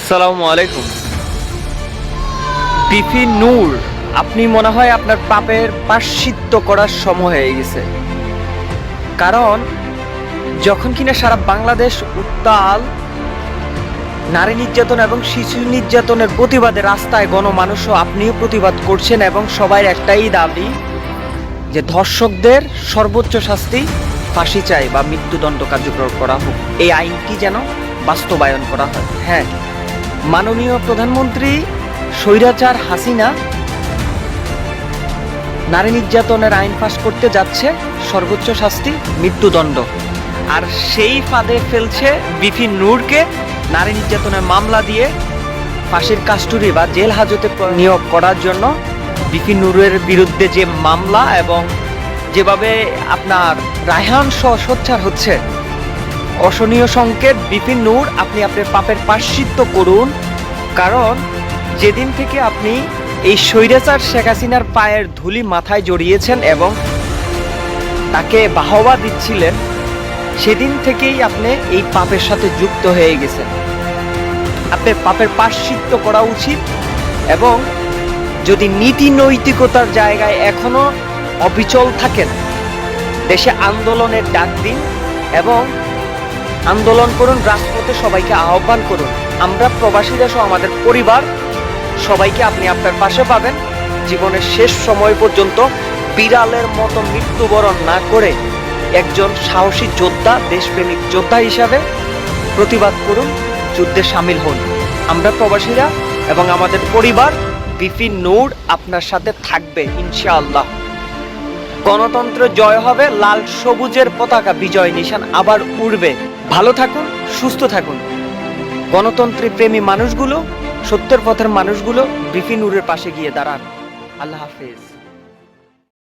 আসসালামু আলাইকুম। বিপি নূর, আপনি মনে হয় আপনার পাপের প্রায়শ্চিত্ত করার সময় হয়ে গেছে। কারণ যখন কিনা সারা বাংলাদেশ উত্তাল নারী নির্যাতন এবং শিশু নির্যাতনের প্রতিবাদে রাস্তায় গণমানুষও আপনিও প্রতিবাদ করছেন এবং সবার একটাই দাবি যে ধর্ষকদের সর্বোচ্চ শাস্তি ফাঁসি চাই বা মৃত্যুদণ্ড কার্যকর করা হোক, এই আইনটি যেন বাস্তবায়ন করা হয়। হ্যাঁ, মাননীয় প্রধানমন্ত্রী স্বৈরাচার হাসিনা নারী নির্যাতনের আইন পাস করতে যাচ্ছে, সর্বোচ্চ শাস্তি মৃত্যুদণ্ড। আর সেই ফাঁদে ফেলছে বিপি নূরকে নারী নির্যাতনের মামলা দিয়ে ফাঁসির কাস্টডি বা জেল হাজতে নিয়োগ করার জন্য। বিপি নূরের বিরুদ্ধে যে মামলা এবং যেভাবে আপনার রায়হান সোচ্চার হচ্ছে, অশনীয় সংকেত। বিপি নূর, আপনি আপনার পাপের প্রায়শ্চিত্ত করুন। কারণ যেদিন থেকে আপনি এই স্বৈরাচার শেখ হাসিনার পায়ের ধুলি মাথায় জড়িয়েছেন এবং তাকে বাহবা দিচ্ছিলেন, সেদিন থেকেই আপনি এই পাপের সাথে যুক্ত হয়ে গেছেন। আপনার পাপের প্রায়শ্চিত্ত করা উচিত। এবং যদি নীতি নৈতিকতার জায়গায় এখনো অবিচল থাকেন, দেশে আন্দোলনের ডাক দিন এবং আন্দোলন করুন, রাজপথে সবাইকে আহ্বান করুন। আমরা প্রবাসীরা সহ আমাদের পরিবার সবাইকে আপনি আপনার পাশে পাবেন। জীবনের শেষ সময় পর্যন্ত বিড়ালের মতো মৃত্যুবরণ না করে একজন সাহসী যোদ্ধা, দেশপ্রেমিক যোদ্ধা হিসাবে প্রতিবাদ করুন, যুদ্ধে সামিল হন। আমরা প্রবাসীরা এবং আমাদের পরিবার, বিপি নূর আপনার সাথে থাকবে ইনশাআল্লাহ। গণতন্ত্র জয় হবে, লাল সবুজের পতাকা বিজয় নিশান আবার উড়বে। ভালো থাকুন, সুস্থ থাকুন। গণতন্ত্রে প্রেমী মানুষগুলো, সত্যের পথের মানুষগুলো বিপি নূরের পাশে গিয়ে দাঁড়ান। আল্লাহ হাফেজ।